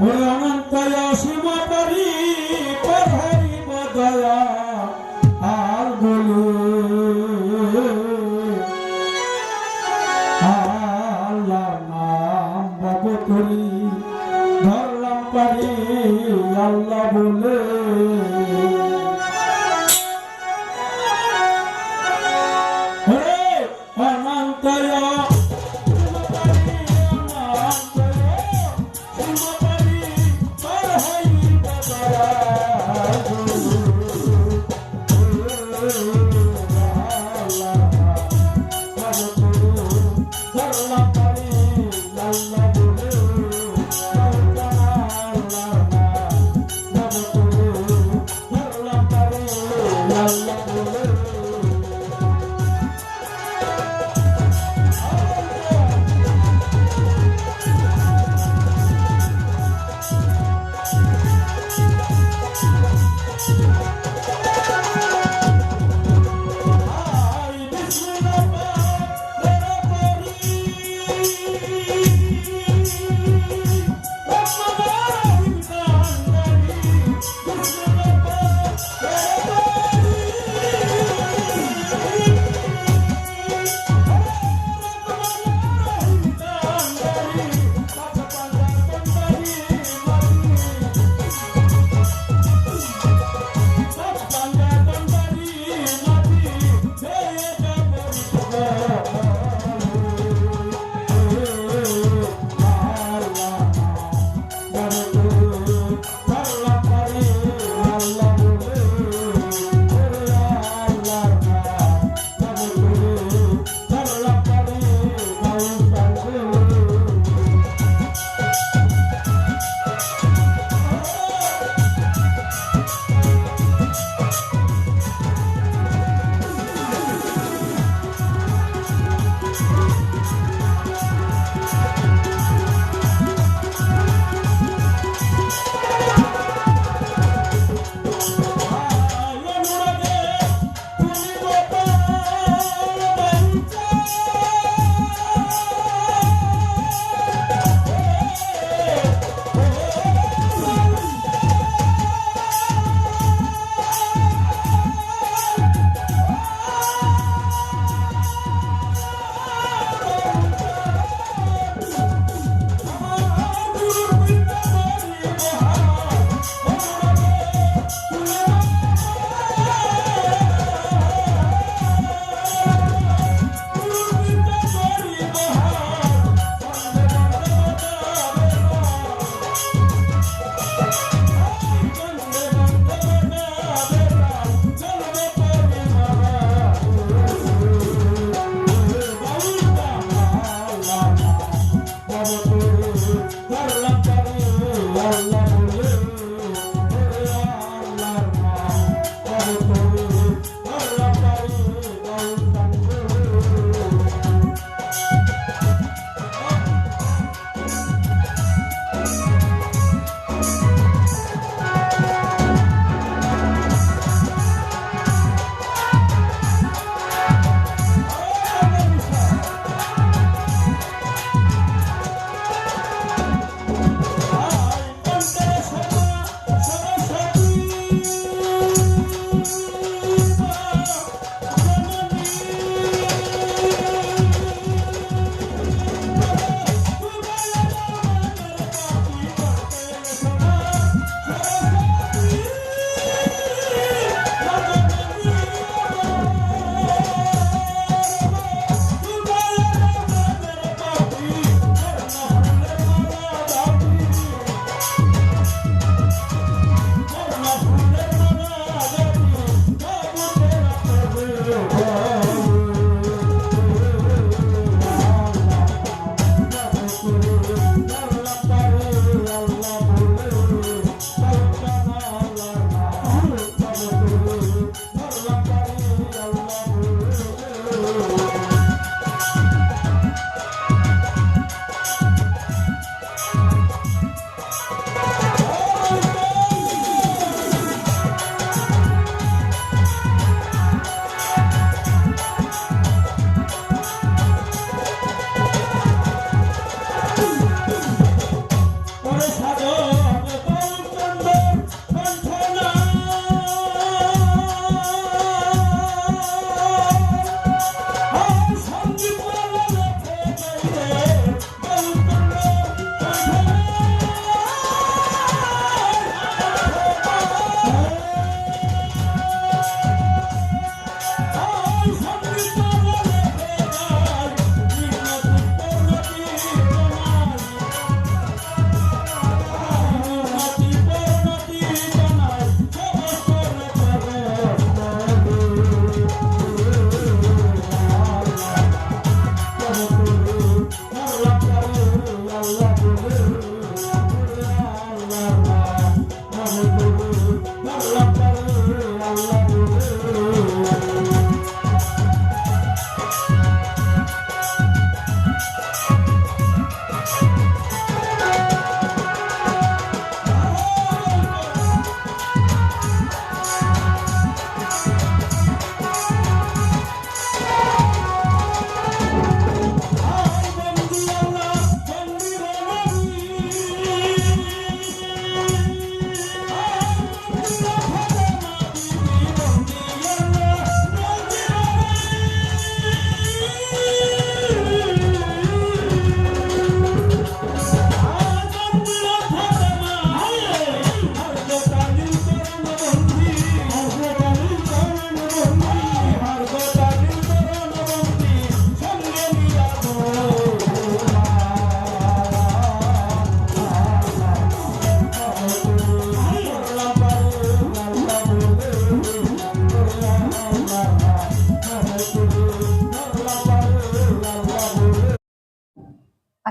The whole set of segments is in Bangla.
অনন্তয়া সীমা পারি পাহাড়িব দয়া আর বলে আল্লাহ নাম বাবু করি ধরলাম পারি আল্লাহ বলে অনন্তয়া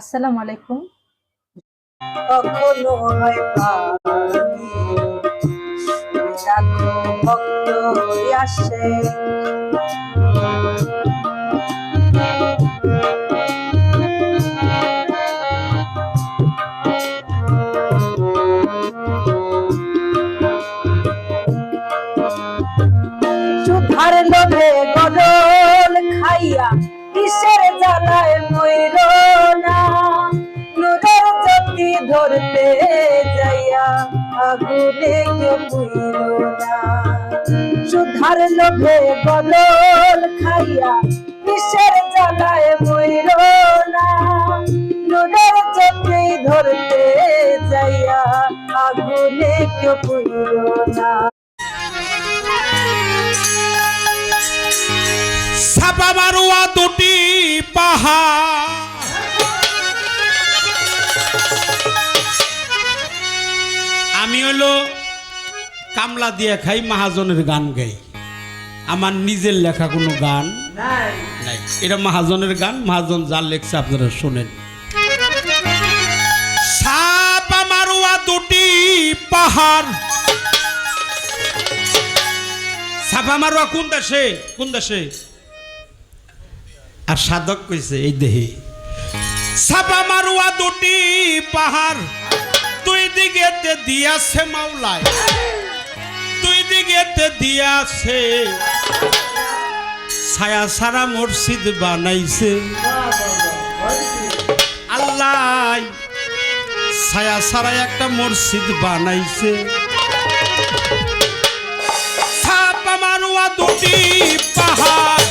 আসসালামু আলাইকুম। কখনো হয় পাখি রাখো ভক্ত আসে সুধার লোভে গডল খাইয়া কিসের জ্বালায় মইর না নুরের জ্যোতি ধরতে যাইয়া আগুনে কেউ পুইল না সুধার লোভে গডল খাইয়া কিসের জ্বালায় মইর না নুরের জ্যোতি ধরতে যাইয়া আগুনে কেউ পুইল না ছাপা মারুয়া দুটি পাহাড় আমি হলো কামলা দিয়ে খাই মহাজনের গান গাই আমার নিজের লেখা কোনো গান নাই এটা মহাজনের গান মহাজন যা লেখছে আপনারা শোনেন ছাপা মারুয়া দুটি পাহাড় ছাপা মারুয়া কোন দেশে আর সাধক কইছে এই দেহে ছাপা মারুয়া দুটি পাহাড় দুই দিকেতে দিয়াছে মাওলায় দুই দিকেতে দিয়াছে ছায়া সারা মসজিদ বানাইছে আল্লাহ ছায়া সারা একটা মসজিদ বানাইছে ছাপা মারুয়া দুটি পাহাড়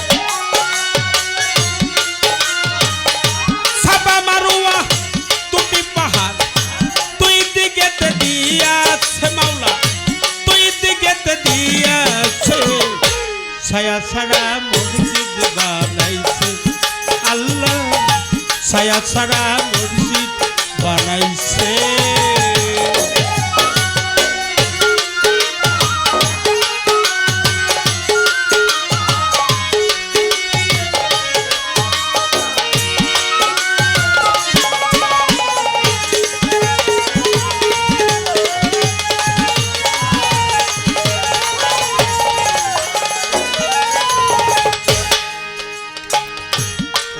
ছায়া ছাড়া মসজিদ বানাইছে আল্লাহ ছায়া ছাড়া মসজিদ বানাইছে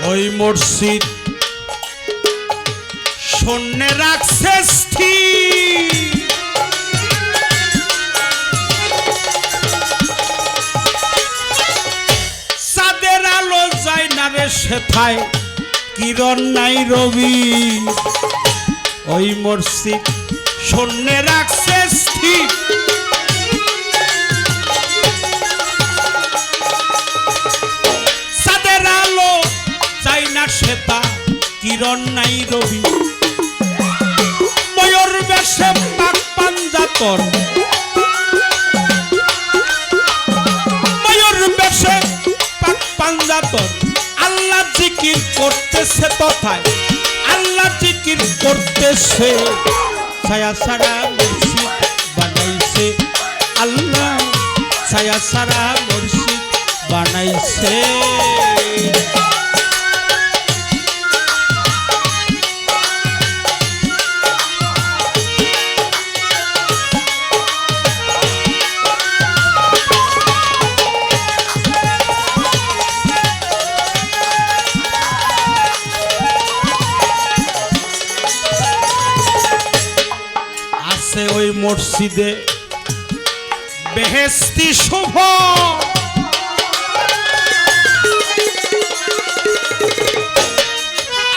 ওই মসজিদ শূন্যে রাখছে স্থির চাঁদের আলো যায় না রে সেথায় কিরণ নাই রবি ওই মসজিদ শূন্যে রাখছে স্থির শ্বেতা কিরণ নাই রবি ময়ূর বেশে পাক পাঞ্জাতন ময়ূর বেশে পাক পাঞ্জাতন আল্লাহ জিকির করতেছে তথায় আল্লাহ জিকির করতেছে ছায়া সারা মসজিদ বানাইছে আল্লাহ ছায়া সারা মসজিদ বানাইছে ওই মসজিদে বেহেশতি শুভ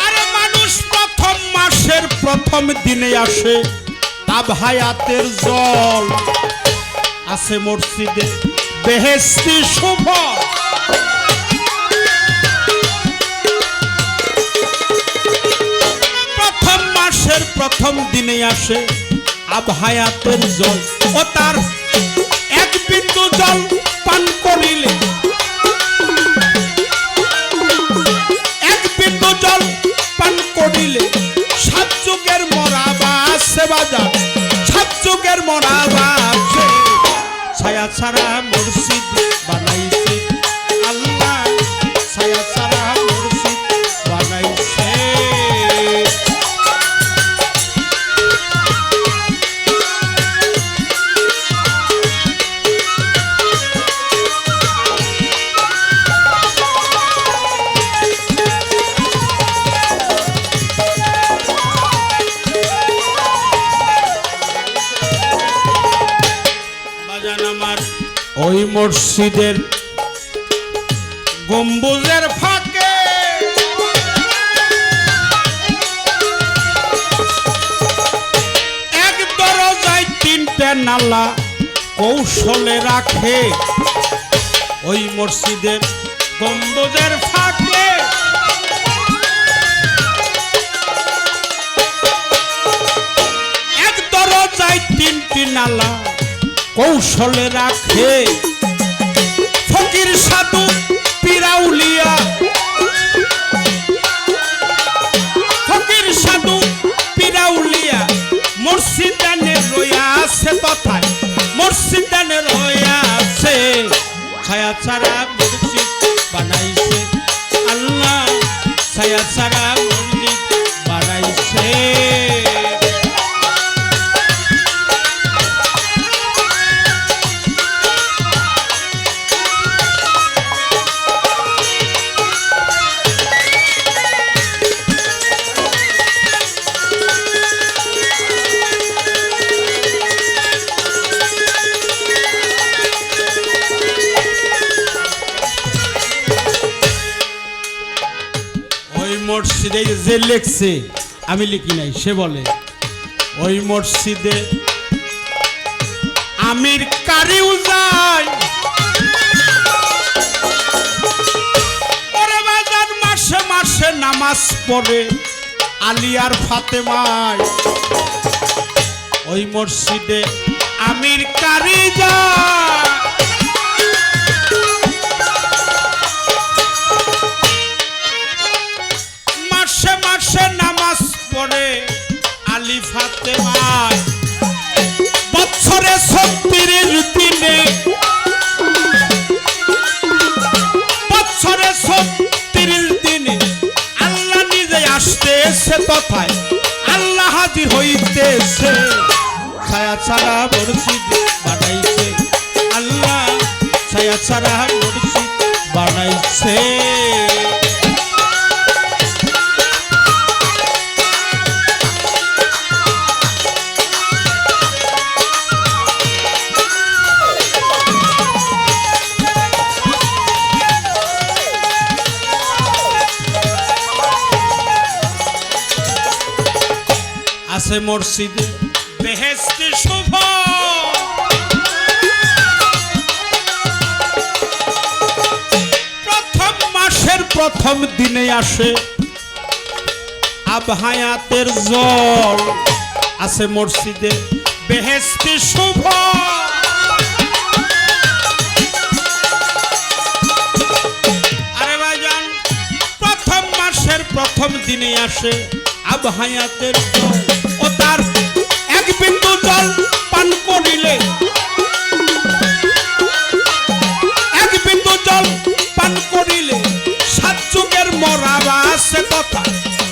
আরে মানুষ প্রথম মাসের প্রথম দিনে আসে তাব হায়াতের জল আছে মসজিদে বেহেশতি শুভ প্রথম মাসের প্রথম দিনে আসে আবহায়াতের জল ও তার এক বিন্দু জল পান করিলে এক বিন্দু জল পান করিলে সাত যুগের মরাবা আছে বাজার সাত যুগের মরাবা আছে ছায়া ছাড়া মসজিদ বানাইছে আল্লাহ ছায়া ছাড়া মসজিদ বানাইছে ওই মসজিদের গম্বুজের ফাঁকে এক দরজায় তিনটে নালা কৌশলে রাখে। ওই মসজিদের গম্বুজের ফাঁকে এক দরজায় তিনটি নালা কৌশলে রাখে। ফকির সাধু পিরাউলিয়া, ফকির সাধু পিরাউলিয়া মুর্শিদানে রইয়া আছে, তথায় মুর্শিদানে রইয়া আছে। ছায়া ছাড়া মসজিদ বানাইছে আল্লাহ, ছায়া ছাড়া মসজিদ বানাইছে। মসজিদে যে লেখছে, আমি লিখি নাই, সে বলে ওই মসজিদে আমির কারিও যায়। ওরে বাজার মাসে মাসে নামাজ পড়ে আলিয়ার ফাতেমায়। ওই মসজিদে আমির কারি যায়। মাসে মাসে নামাজ পড়ে আলী ফাতেমায়। বছরে 36 দিনে, বছরে 36 দিনে আল্লাহ নিজে আসতেছে, তথায় আল্লাহ হাজির হইতেছে। ছায়া ছাড়া মসজিদ বানাইছে আল্লাহ, ছায়া ছাড়া মসজিদ বানাইছে। আছে মসজিদে বেহেশতে শুভ, প্রথম মাসের প্রথম দিনে আসে আবহায়াতের জল। আছে মসজিদে বেহেশতে শুভ, আরে ভাইজান প্রথম মাসের প্রথম দিনে আসে আবহায়াতের জল। ও তার এক বিন্দু জল পান করিলে, এক বিন্দু জল পান করিলে 7 যুগের মরাবা আছে, কথা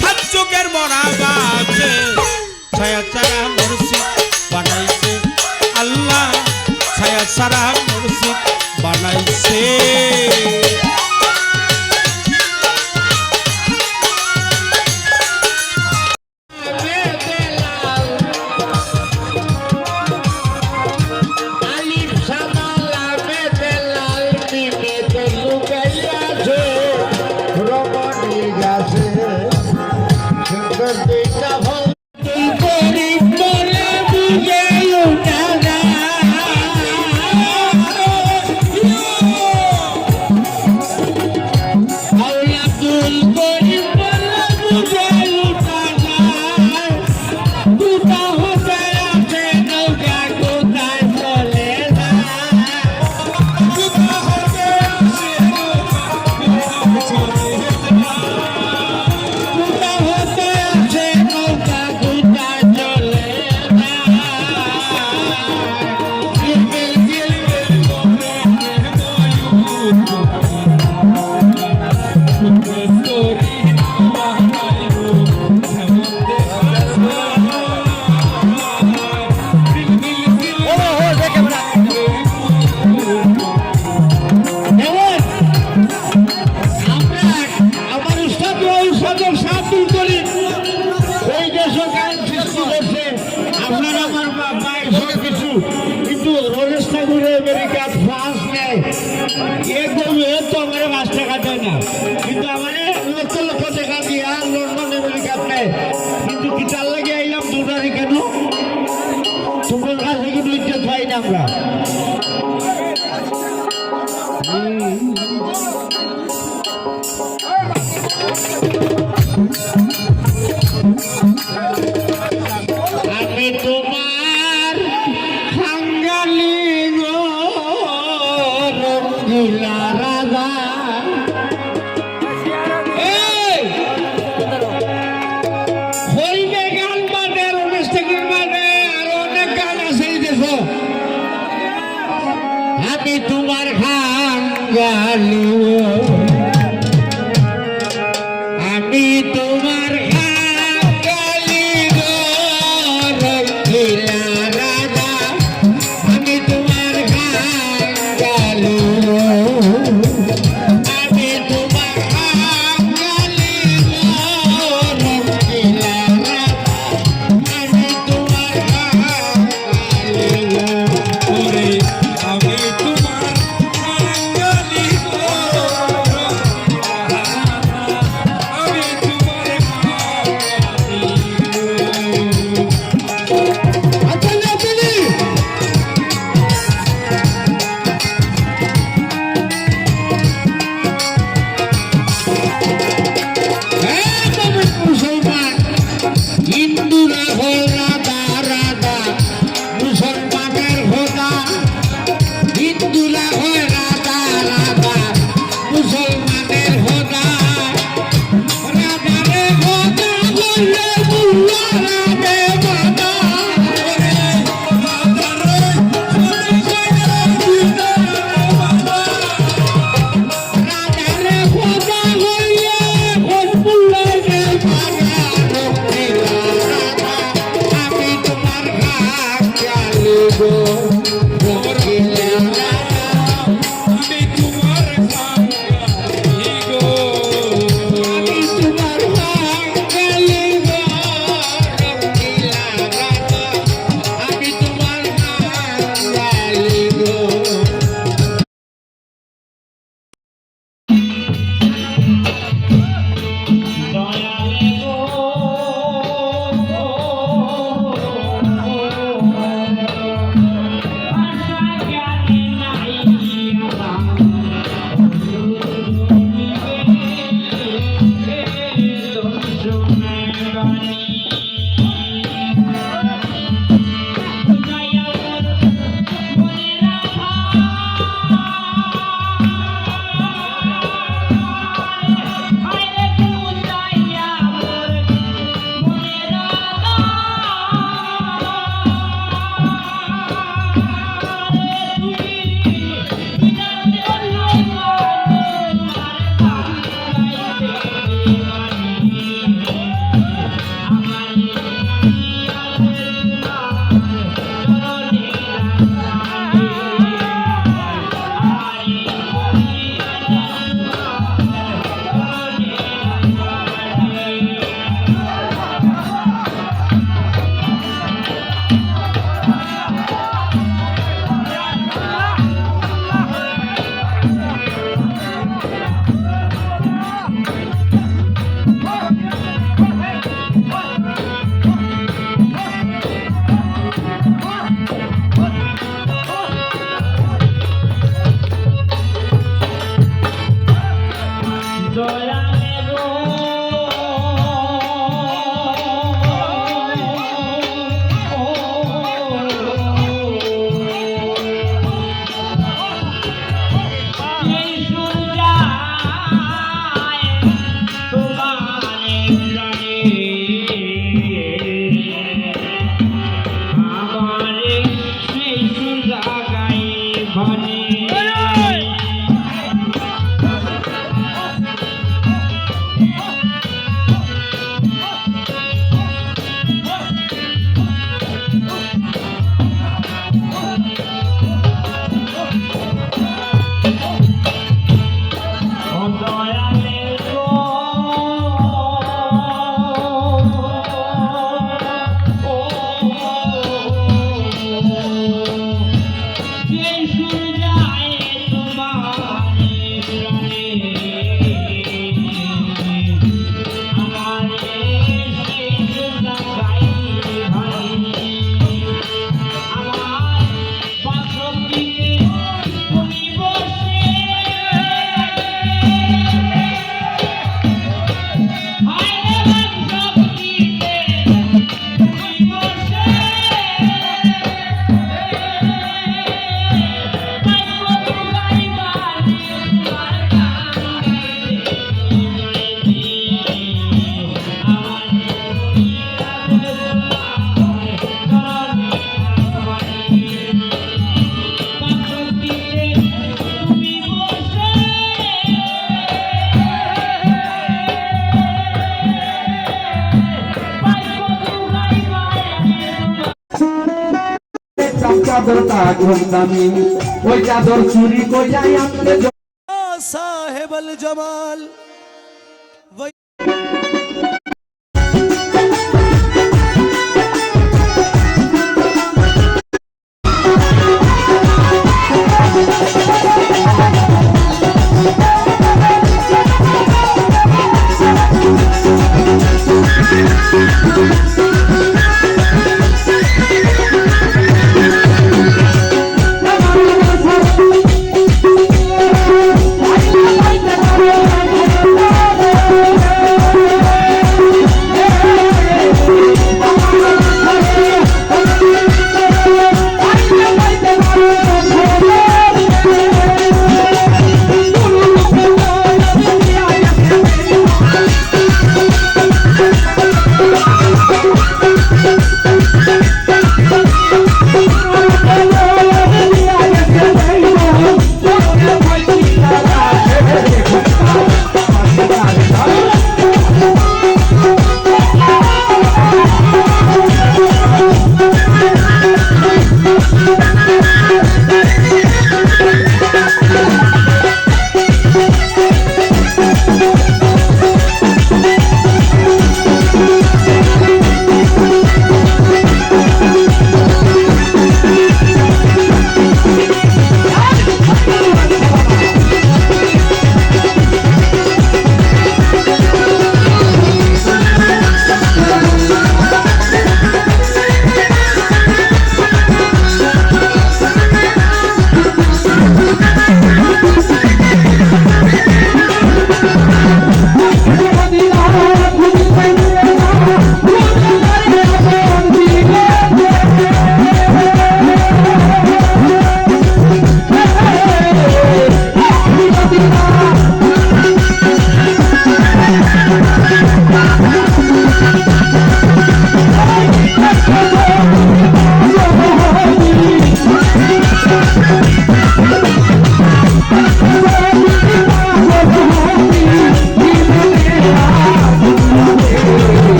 7 যুগের মরাবা আছে। ছায়া ছাড়া মসজিদ বানাইছে আল্লাহ, ছায়া ছাড়া মসজিদ বানাইছে। কিন্তু রমেশ ঠাকুরের আমেরিকা ফ্রান্স একদম তো আমার 5 টাকা দেয় না, কিন্তু আমার লক্ষ লক্ষ টাকা দিয়া লন্ডনে বলি কাপড়ে, কিন্তু কি চাল লাগে আইলাম দুটারে কেন? তোমার কাছে কিন্তু ইজ্জত পাই না আমরা। আমি তোমার খাঙ্গালি গো রঙ্গিলা রাজা। হইবে গান বাদে, রমেশ ঠাকুর বাদে আরো অনেক গান আছে এই দেখো। আমি তোমার খাঙ্গালি গো, আমি তোমার খাঙ্গালি গো রঙ্গিলা রাজা। আমি তোমার খাঙ্গালি গো, আমি তোমার খাঙ্গালি গো রঙ্গিলা রাজা। আমি তোমার খাঙ্গালি গো, ওরে আমি তোমার বাঙালি গো, আমি তোমার বাঙালি গো। আচ্ছা না তুমি তুমি মুসলমান, হিন্দুরা হল রাধা রাধা, মুসলমানের খোদা। হিন্দুরা হল রাধা রাধা, মুসলমানের খোদা। রাধারে খোদা বললে মুল্লা রাধে বাবা। রাধারে খোদা বললে মুল্লা রাধে বাবা। আমি তোমার খাঙ্গালি গো রঙ্গিলা রাজা। আমি তোমার বাঙালি গো, আমি তোমার খাঙ্গালি গো রঙ্গিলা রাজা। আমি তোমার খাঙ্গালি গো। দয়ালে গো আশা চাদরটা ঘুম দামি ওই চাদর চুরি কইরাই আনতে साहेब अल जमाल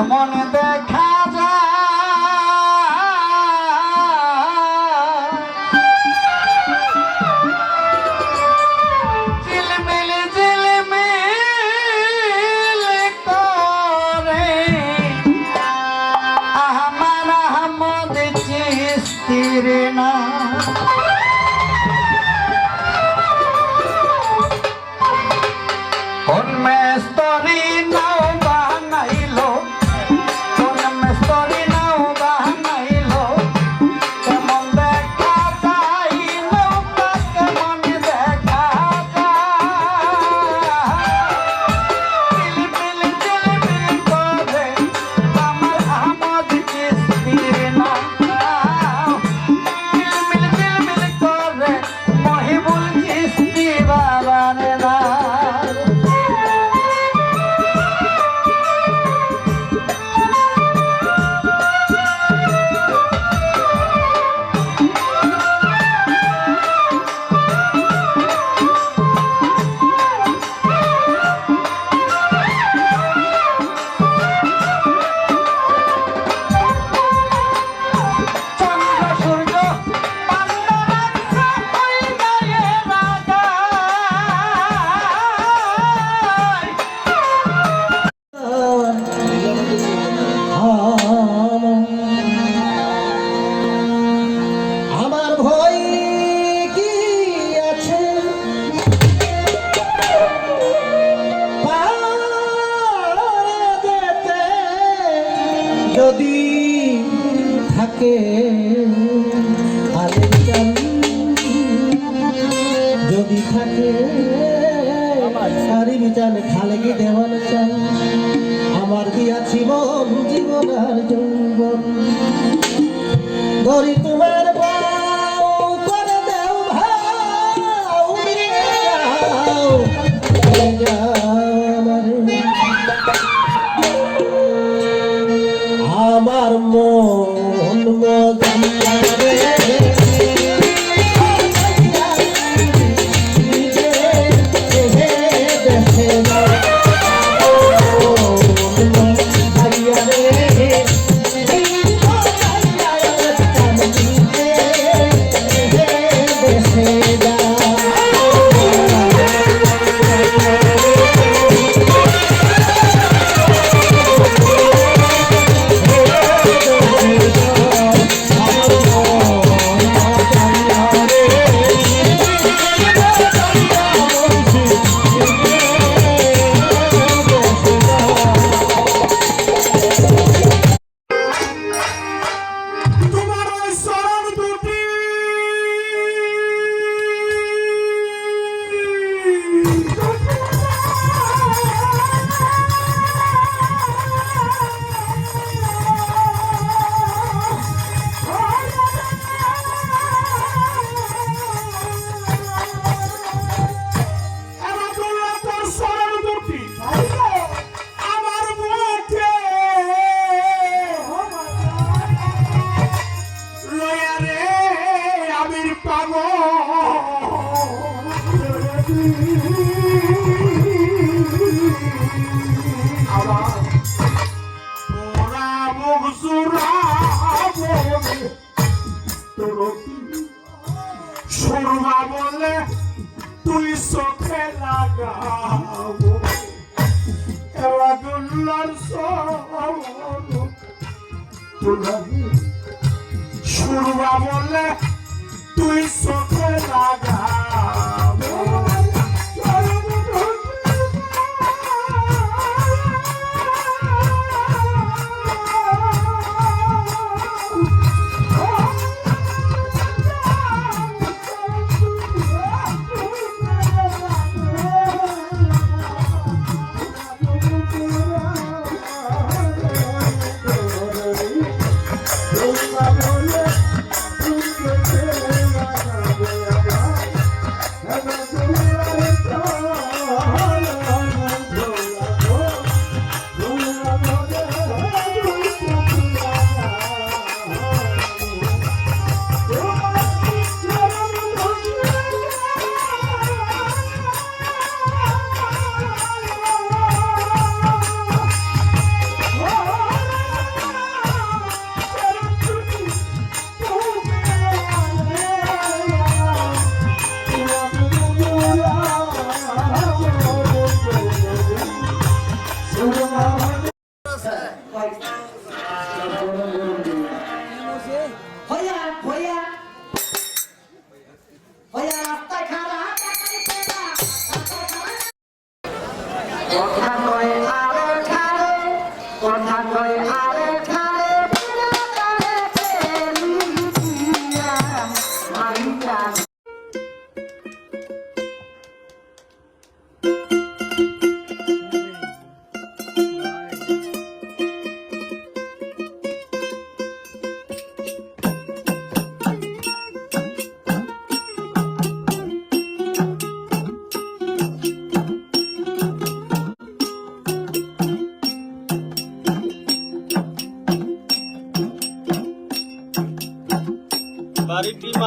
কেমন দেখা যায় ঝিলমিল ঝিলমিল করে আমার আহমদ চিস্তির না কোন মেস্তরি নাও বানাইলো কোন মেস্তরি নাও বানাইলো কেমন দেখা যায় নৌকা কেমন দেখা যায় ঝিলমিল ঝিলমিল করে আমার আহমদ চিস্তির না ঝিলমিল ঝিলমিল করে মহিবুল চিস্তি বাবার না আমার ভয় কি আছে পারে যেতে যদি থাকে আলের চাল যদি থাকে সারি বিচাল খালে কি দেওয়াল চাল আমার দিয়াছি মন জীবন আর যৌবন ধরি তোমার বাউ করে দেও ভাও উড়ে যাও আমার মন মজারে সুরমা বলে তুই চোখে লাগাবো এওয়াদুল্লার সুরমা বলে তুই চোখে লাগাবো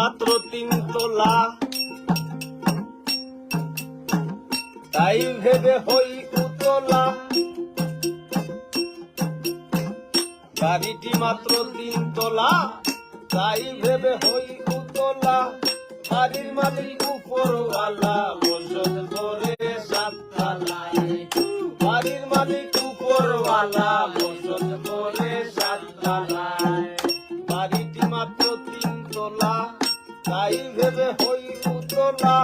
মাত্র 3 তোলা, তাই ভেবে হই উতলা। বাড়িটি মাত্র 3 তোলা, তাই ভেবে হই উতলা। বাড়ির মালিক উপরওয়ালা, বসত করে 7 তলায়। বাড়ির মালিক উপরওয়ালা, বসত করে 7 তলায়। বাড়িটি মাত্র 3 তোলা, তাই ভেবে হই উতলা।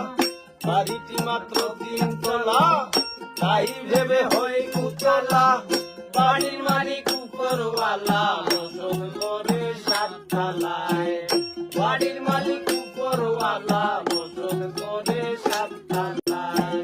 বাড়িটি মাত্র 3 তোলা, তাই ভেবে হই উতলা। বাড়ির মালিক উপরওয়ালা, বসত করে 7 তলায়। বাড়ির মালিক উপরওয়ালা, বসত করে 7 তলায়।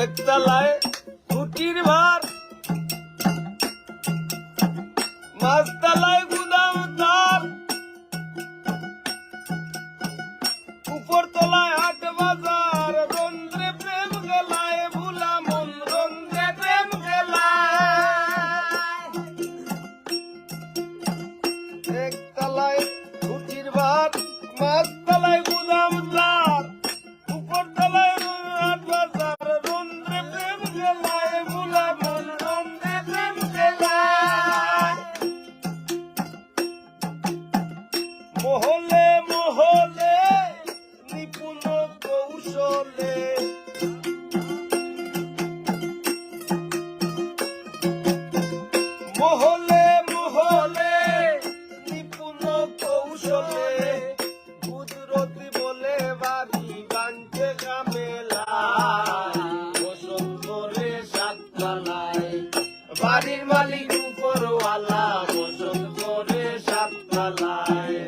একতলায় খুঁটির ভার, মাঝতলায় গুদাম তার, উপরতলায় হাট বাজার। রন্ধ্রে প্রেম গেলায়, ভুলা মন রন্ধ্রে প্রেম গেলায়। একতলায় খুঁটির ভার, মাঝতলায় গুদাম তার, উপরতলায় হাট বাজার। রন্ধ্রে প্রেম গেলায়, ভুলা মন রন্ধ্রে প্রেম গেলায়। মহলে মহলে নিপুণ কৌশলে, মহলে মহলে নিপুণ কৌশলে। গুজরতি বলে বাড়ি বাঞ্চে কামেলা, বসত করে 7 তলায়। বাড়ির মালিক উপরওয়ালা, বসত করে 7 তলায়।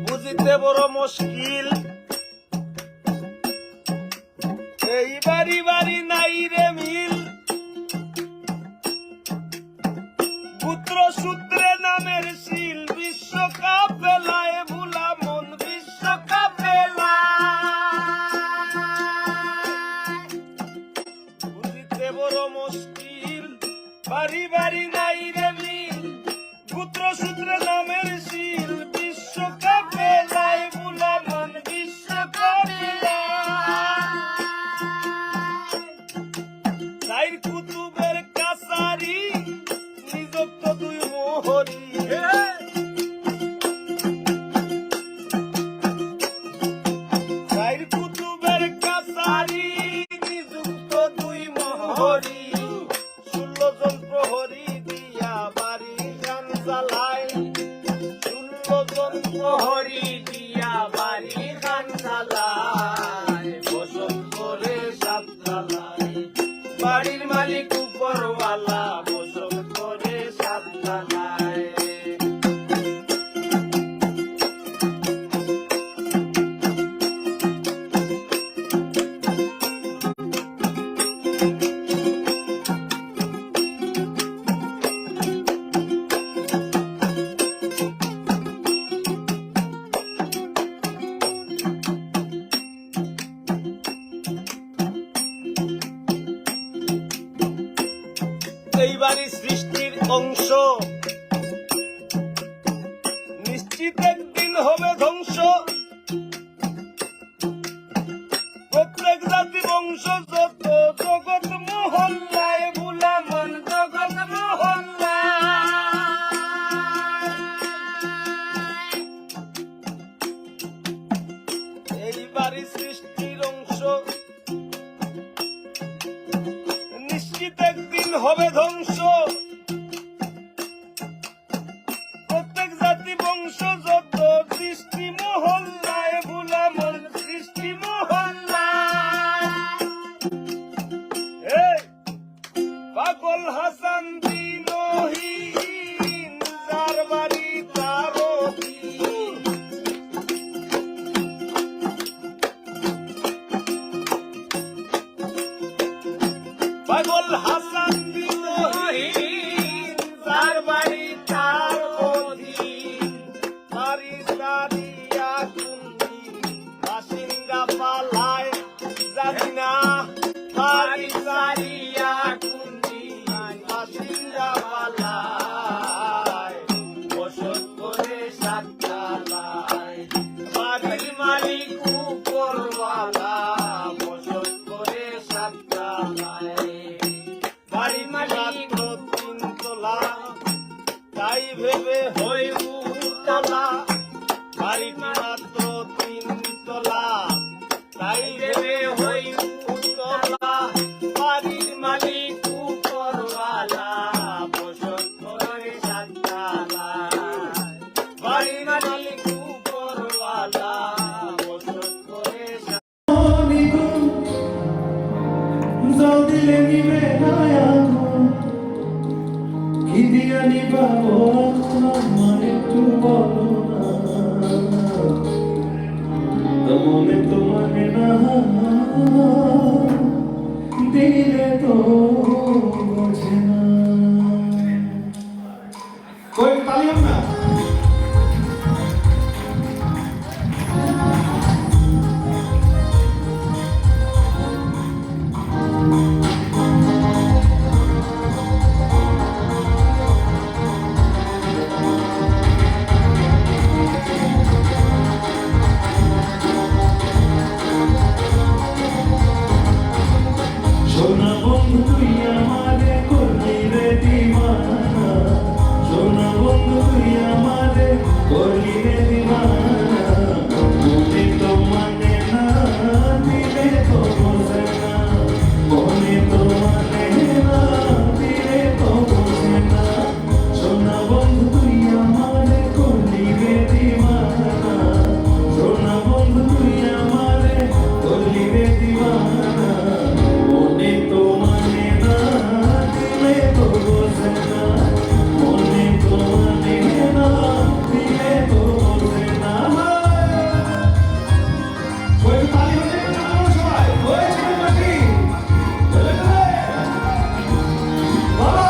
বুঝিতে বড় মুশকিল, এই বাড়ি বাড়ি নাই রে মিল। পুত্র সূত্রে নামের শিল, বিশ্বকাপ ফেলায় ভুলা মন বিশ্বকাপ ফেলায়। বুঝিতে বড় মুশকিল, বাড়ি বাড়ি নাই রে মিল। পুত্র সূত্রে নামের শিল, বিশ্বকাপ ফেলায় ভুলা মন বিশ্বকাপ ফেলায়। চাইর কুতুবের কাছারি, নিযুক্ত 2 মোহরি। চাইর কুতুবের কাছারি, নিযুক্ত 2 মোহরি। 16 জন প্রহরী দিয়া বাড়ি গান চালায়। 16 জন প্রহরী দিয়া বাড়ি গান চালায়। বসত করে 7 তলায়। বাড়ির মালিক উপরওয়ালা, বসত করে 7 তলায়। এই বাড়ি সৃষ্টির অংশ, নিশ্চিত একদিন হবে ধ্বংস। প্রত্যেক জাতি বংশ যত, জগৎ মহল্লায় ভুলা মন জগৎ মহল্লায়। এই বাড়ি সৃষ্টির অংশ, অতীত একদিন হবে ধ্বংস, প্রত্যেক জাতি বংশ যত সৃষ্টি মহল্লায় ভুলা মন সৃষ্টি মহল্লায়। এই পাগল হাসান দিনহীন যার বাড়ি তার অধীন। পাগল হাসান দিনহীন যার বাড়ি তার অধীন। বাড়ি সারিয়া কুন্দি বাসিন্দা পালায় জানি না, বাড়ি সারিয়া কুন্দি বাসিন্দা পালায় বসত করে সাতটালায়। বাড়ির মালিক উপরওয়ালা বসত করে সাতটালায়। বাড়ি মালিক তিনতলা তাই ভেবে হই উতলা। বাড়িটি মাত্র তিনতলা তাই ভেবে হই উতলা। বাড়ির মালিক উপরওয়ালা বসত করে সাতটালায়। বাড়ির মালিক উপরওয়ালা বসত করে জল দিলে নিবে না আগুন, কি দিয়া নিবাবো আমার একটু বলো না। তো মনে তো মানে না, দিলে তো বোঝে না। কই তালি না সোনা বন্ধু তুই আমারে করলি রে দিওয়ানা। সোনা বন্ধু তুই আমারে করলি রে দিওয়ানা। মনে তো মানে না, দিলে তো বোঝে না। মনে তো মানে না, দিলে তো বোঝে না। সোনা বন্ধু তুই আমারে করলি রে দিওয়ানা। সোনা বন্ধু তুই আমারে করলি রে দিওয়ানা। মনে তো মানে না, দিলে তো বোঝে না। মনে তো মানে না, দিলে তো বোঝে না। ওই তালি হচ্ছে না সবাই, ওই ছেলে পাখি বাবা।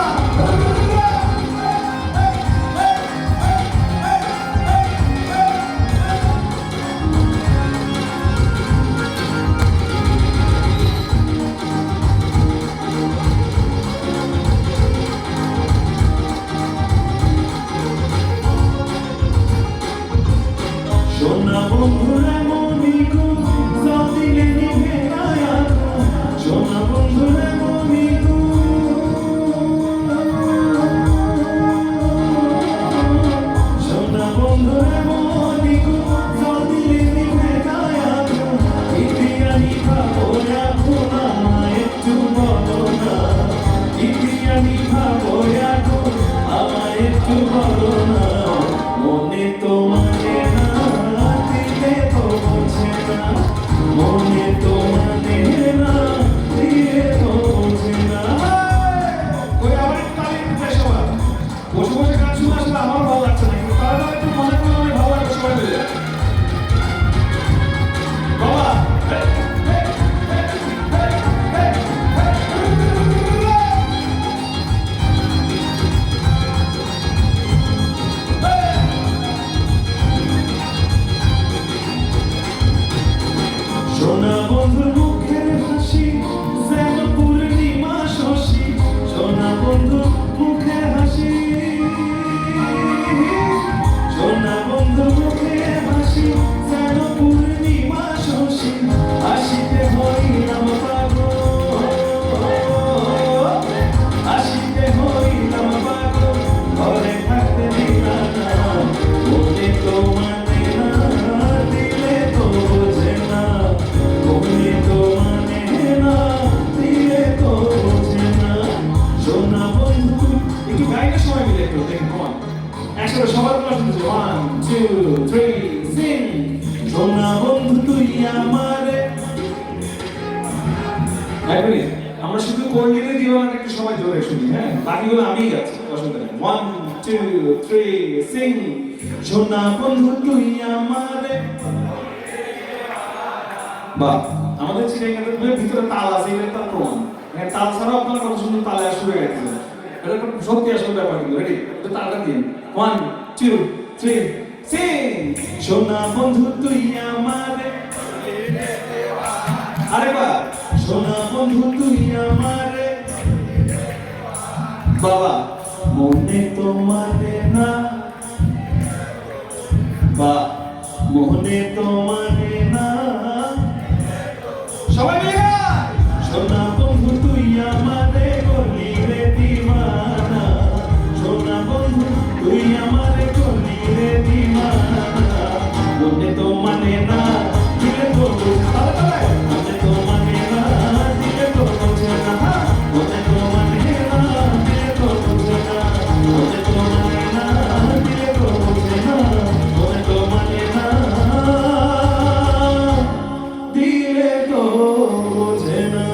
সোনা বন্ধুরা মনিকু জল দিলে নিভে না আগুন। সোনা বন্ধুরা মনিকু সোনা বন্ধুরা মনিকু জল দিলে নিভে না আগুন। ইতিয়া নিভাবো এখন আমায় একটু বলো না। ইতিয়া নিভাবো এখন আমায় একটু বলো না। মনে তো মানে না, দিলে তো বোঝে না। মনে তো মানে না, দিলে তো বোঝে না। ওই আবার একটু তালি দিতে সবাই। বসে বসে গান শুনে আসলে আমার ভালো লাগছে না, কিন্তু তারা একটু মনে করে অনেক ভালো লাগবে সবাই মিলে। বাবা রেডি আমরা শুধু কোর্ডিনেট দিওয়ানাটা একটু সবাই জোরে শুনি হ্যাঁ বাকিগুলো আমিই গাচ্ছি অসুবিধা নেই 1 2 3 সিং সোনা বন্ধু তুই আমারে বাহ আমাদের চিড়িয়াখানার ভিতরে তাল আছে এটা একটা প্রমাণ মানে তাল ছাড়াও আপনারা কত সুন্দর তালে আসবে গাইতেছেন এটা একটা সত্যি আসল ব্যাপার কিন্তু রেডি এটা তালটা দিন 1 2 3 সিং সোনা বন্ধু তুই আমারে আরেকবার সোনা বন্ধু তুই আমারে বাবা মনে তো মানে না বা মনে তো মানে না সবাই মিলে গাই সোনা বন্ধু তুই আমারে করলি রে দিওয়ানা সোনা বন্ধু তুই আমারে করলি রে দিওয়ানা মনে তো মানে না দিলে তো মনে তো মানে না দিলে তো বোঝে না মনে তো মানে না দিলে তো বোঝে না মনে তো মানে না দিলে তো বোঝে না মনে তো মানে না দিলে তো বোঝে না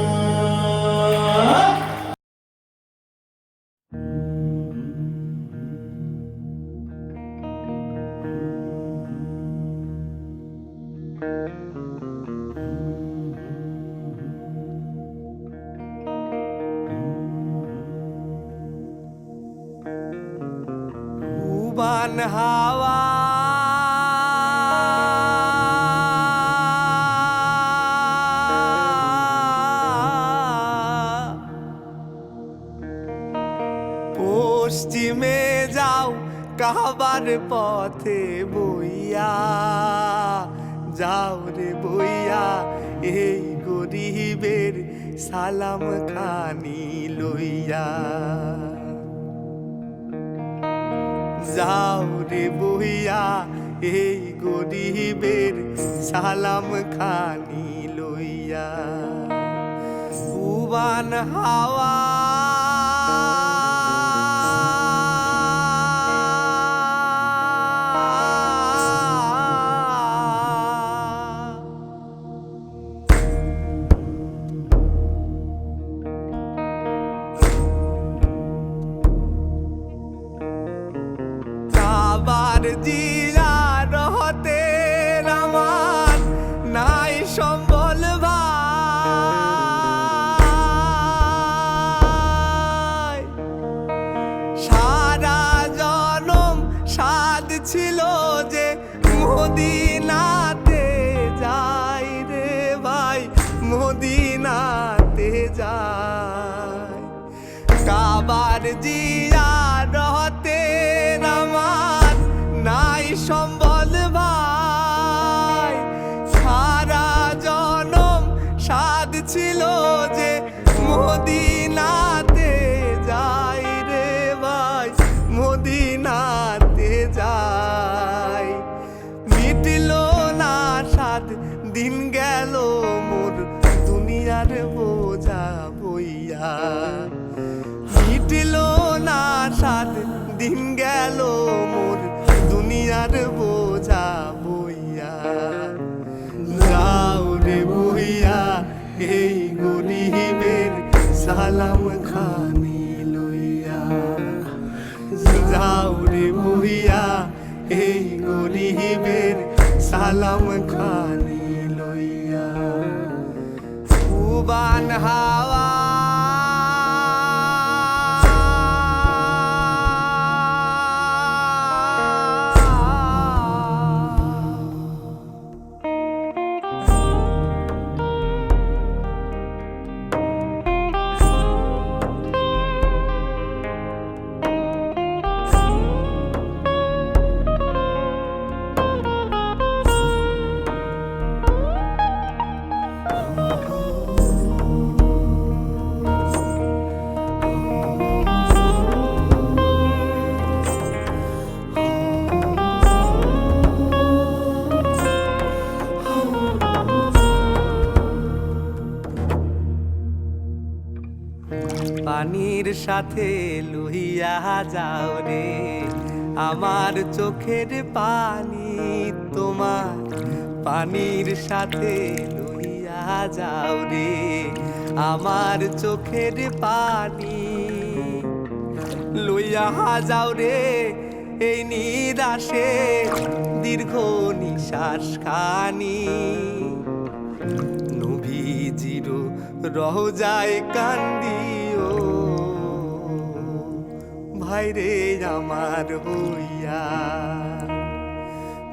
উবান হাওয়া পশ্চিমে যাও কাবার পথে বইয়া যাও রে বইয়া এই গরিবের সালাম খানি লইয়া যাও রে বইয়া এই গরিবের সালাম খানি লইয়া উবান হাওয়া কাবার জিয়ারতে আমার নাই সম্বল ভাই সারা জনম সাদ ছিল যে মদিনাতে যাই রে ভাই মদিনাতে যাই কাবার জিয়ারতে আমার নাই সম্বল ভাই সারা জনম সাদ ছিল যে মদিনাতে যাই রে ভাই মদিনাতে যাই মিটল না সাত দিন গেল মোর দুনিয়ার বোঝা বইয়া মিটল না সাত দিন গেল মোর দুনিয়ার বোঝা বইয়া যাও রে বইয়া এই গরিবের সালাম খানি লইয়া যাও রে বইয়া এই গরিবের সালাম খানি লইয়া উবান হাওয়া পানির সাথে লইয়া যাও রে আমার চোখের পানি তোমার পানির সাথে লইয়া যাও রে আমার চোখের পানি লইয়া যাও রে এই নিরাশে দীর্ঘ নিঃশ্বাস খানি নবীজির রওজায় কান্দিও ভাইরে আমার হইয়া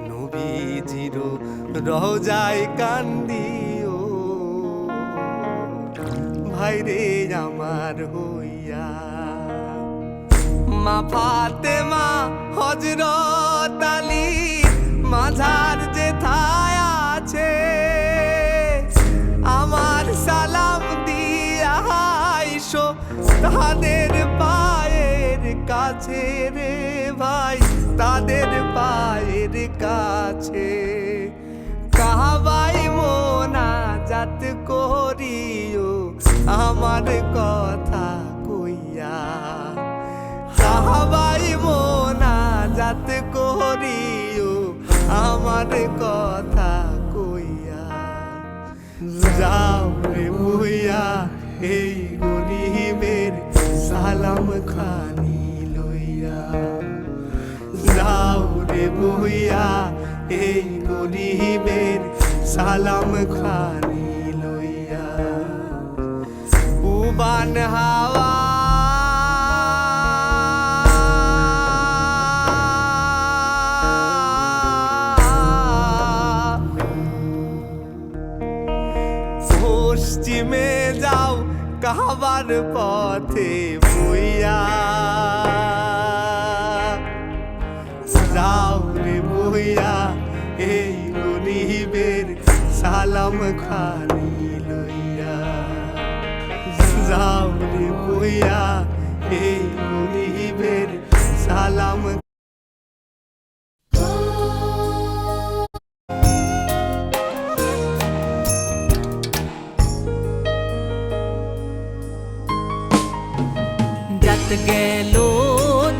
নবীজির রওজায় কান্দিও ভাইরে আমার হইয়া মা ফাতেমা হযরত আলী মাঝার যেথায় আছে আমার সালাম দিয়া আইসো তাদের পায়ের কাছে রে ভাই তাদের পায়ের কাছে কাবাই মোনাজাত করিও আমার কথা কইয়া কাবাই মোনাজাত করিও আমার কথা কইয়া যাও রে ভুইয়া এই গরিবের সালাম খানি লইয়া যাও রে ভুইয়া এই গরিবের সালাম খানি লইয়া উবান হাওয়া পশ্চিমে যাও কাবার পথে বইয়া যাও রে বইয়া এই গরিবের সালাম খানি লইয়া যাও রে বইয়া এই গরিবের সালাম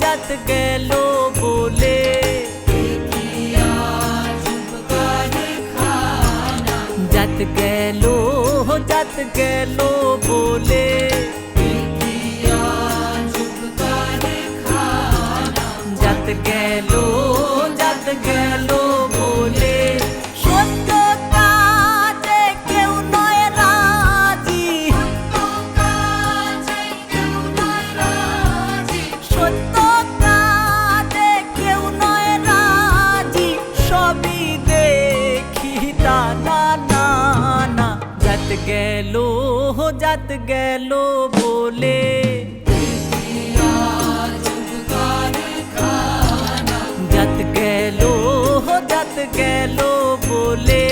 जात गेलो बोले जात गेलो बोले जात गेलो बोले सत्য কাজে কেউ নয় রাজি সত্য কাজে কেউ নয় রাজি সবই দেখি টানা না না जात गेलो बोले जात गेलो बोले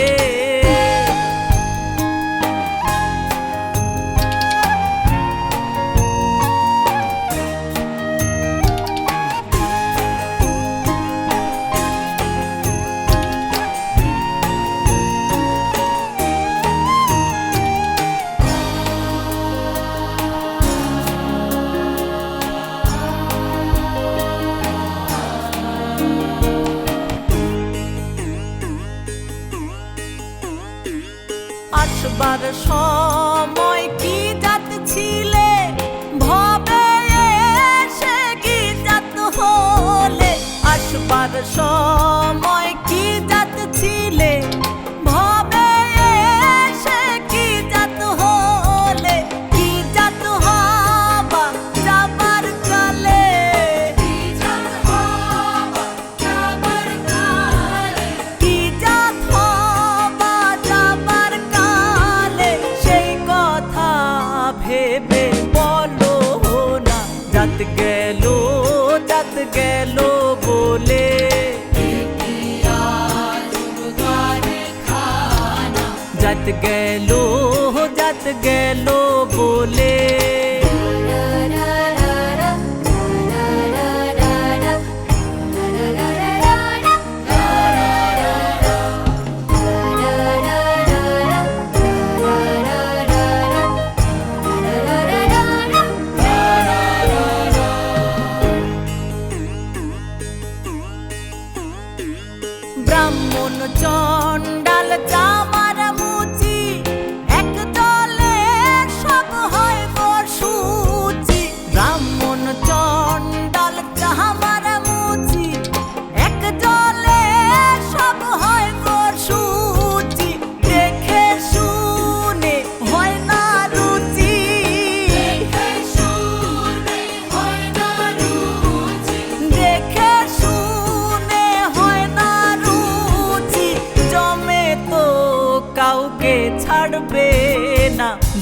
আসবার সময় কি জাত ছিলে ভবে এসে কি জাত হলে আসবার সময় কি জাত ছিলে ভবে এসে কি জাত হলে কি জাত হবা যাবার কালে কি জাত হবা যাবার কালে সেই কথা ভেবে বলো না जात गेलो बोले जात गेलो बोले ব্রাহ্মণ চণ্ডাল চামার মুচি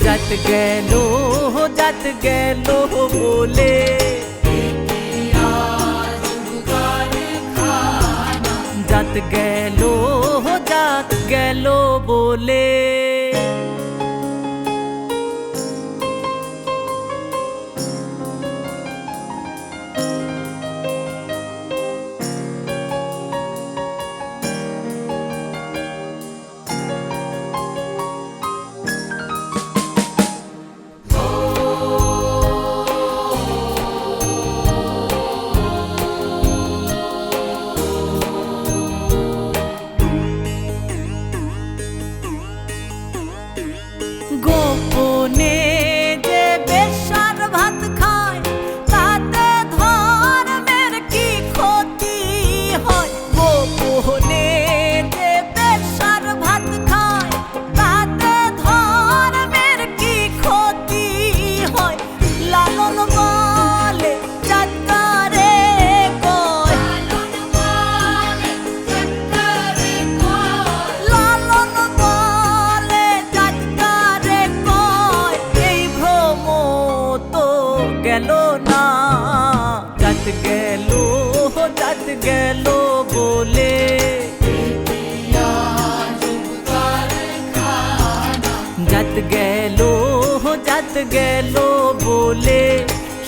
जात गैलो बोले जात गैलो बोले গোপনে যে বেশার ভাত খায় তাতে ধর্মের কি ক্ষতি হয় গোপনে যে বেশার ভাত খায় তাতে ধর্মের কি ক্ষতি হয় লালন বলে জাতকারে কয় লালন বলে জাতকারে কয় এই ভ্রম তো গেল না জাত গেল বলে জাত গেল বলে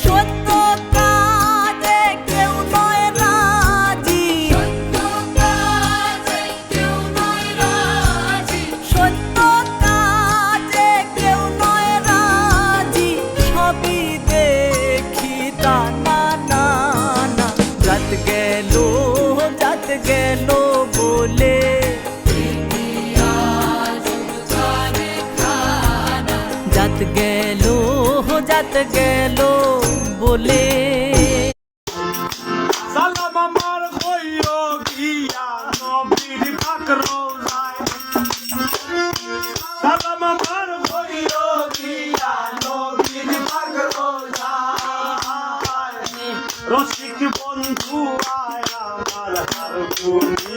সত্য কাজে কেউ নয় রাজি সত্য কাজে কেউ নয় রাজি সবই দেখি তা না না না জাত গেল বলে জাত গেল বলে সালাম আমার কইও গিয়া নবীর পাক রওজায় সালাম আমার কইও গিয়া নবীর পাক রওজায় রসিক বন্ধু আয় আমার হারমোনি